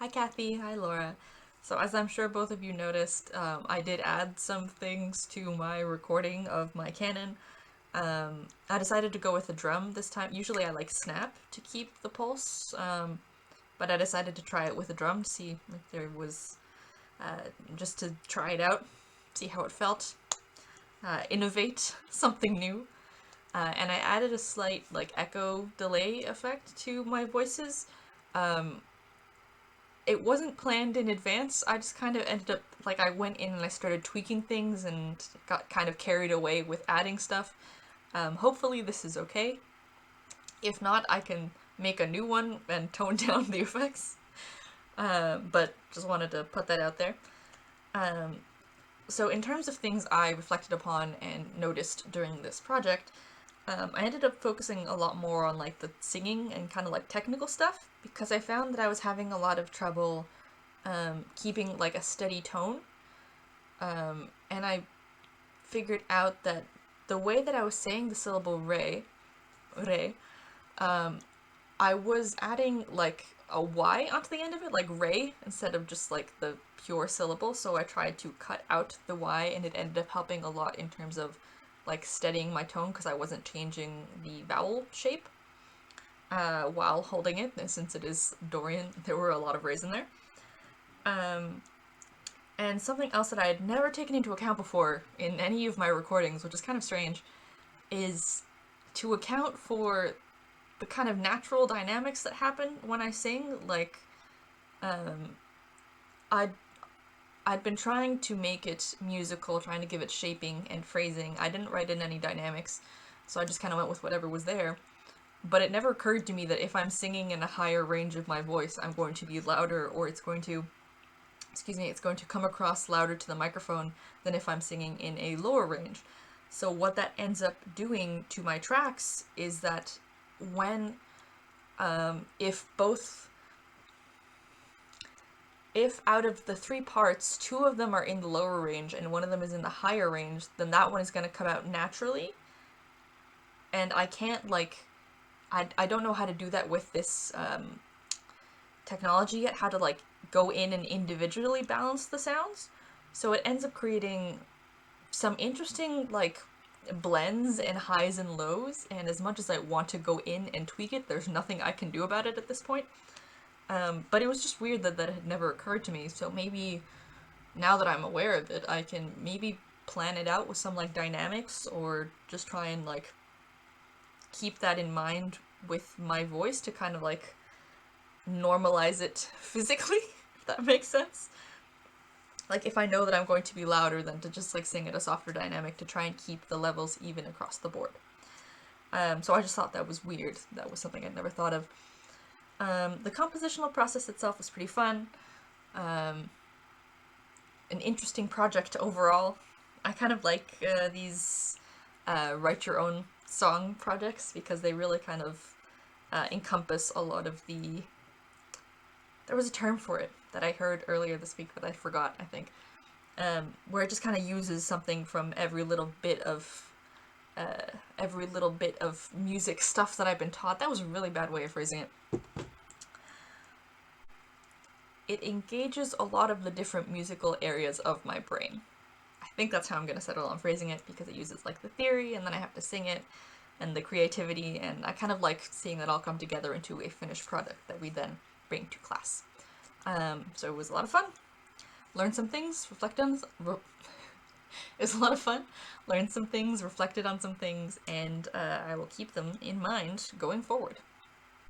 Hi Kathy, hi Laura. So as I'm sure both of you noticed, I did add some things to my recording of my canon. I decided to go with a drum this time. Usually I like snap to keep the pulse, but I decided to try it with a drum to see if there was, just to try it out, see how it felt, innovate something new. And I added a slight like echo delay effect to my voices. Um, it wasn't planned in advance. I just kind of ended up, like, I went in and I started tweaking things and got kind of carried away with adding stuff. Hopefully this is okay. If not, I can make a new one and tone down the effects. But just wanted to put that out there. Um, so in terms of things I reflected upon and noticed during this project, I ended up focusing a lot more on like the singing and kind of like technical stuff because I found that I was having a lot of trouble keeping like a steady tone. And I figured out that the way that I was saying the syllable re, I was adding like a y onto the end of it, like ray, instead of just like the pure syllable. So I tried to cut out the y, and it ended up helping a lot in terms of like steadying my tone because I wasn't changing the vowel shape while holding it. And since it is Dorian, there were a lot of rays in there. Um, and something else that I had never taken into account before in any of my recordings, which is kind of strange, is to account for the kind of natural dynamics that happen when I sing. Like, um, I'd I'd been trying to make it musical, trying to give it shaping and phrasing. I didn't write in any dynamics, so I just kind of went with whatever was there. But it never occurred to me that if I'm singing in a higher range of my voice, I'm going to be louder, or it's going to, excuse me, it's going to come across louder to the microphone than if I'm singing in a lower range. So what that ends up doing to my tracks is that when, if both, if out of the three parts, two of them are in the lower range and one of them is in the higher range, then that one is going to come out naturally. And I can't, like, I don't know how to do that with this technology yet, how to, like, go in and individually balance the sounds. So it ends up creating some interesting, like, blends and highs and lows, and as much as I want to go in and tweak it, there's nothing I can do about it at this point. But it was just weird that that had never occurred to me, so maybe now that I'm aware of it, I can maybe plan it out with some like dynamics or just try and like keep that in mind with my voice to kind of like normalize it physically, if that makes sense. Like if I know that I'm going to be louder, then to just like sing at a softer dynamic to try and keep the levels even across the board. So I just thought that was weird. That was something I'd never thought of. The compositional process itself was pretty fun. An interesting project overall. I kind of like these write your own song projects because they really kind of encompass a lot of the. There was a term for it that I heard earlier this week that I forgot, I think, where it just kind of uses something from every little bit of music stuff that I've been taught. That was a really bad way of phrasing it. It engages a lot of the different musical areas of my brain. I think that's how I'm going to settle on phrasing it because it uses like the theory and then I have to sing it and the creativity, and I kind of like seeing that all come together into a finished product that we then bring to class. So it was a lot of fun. Learned some things, reflected on. It was a lot of fun. Learned some things, reflected on some things, and I will keep them in mind going forward.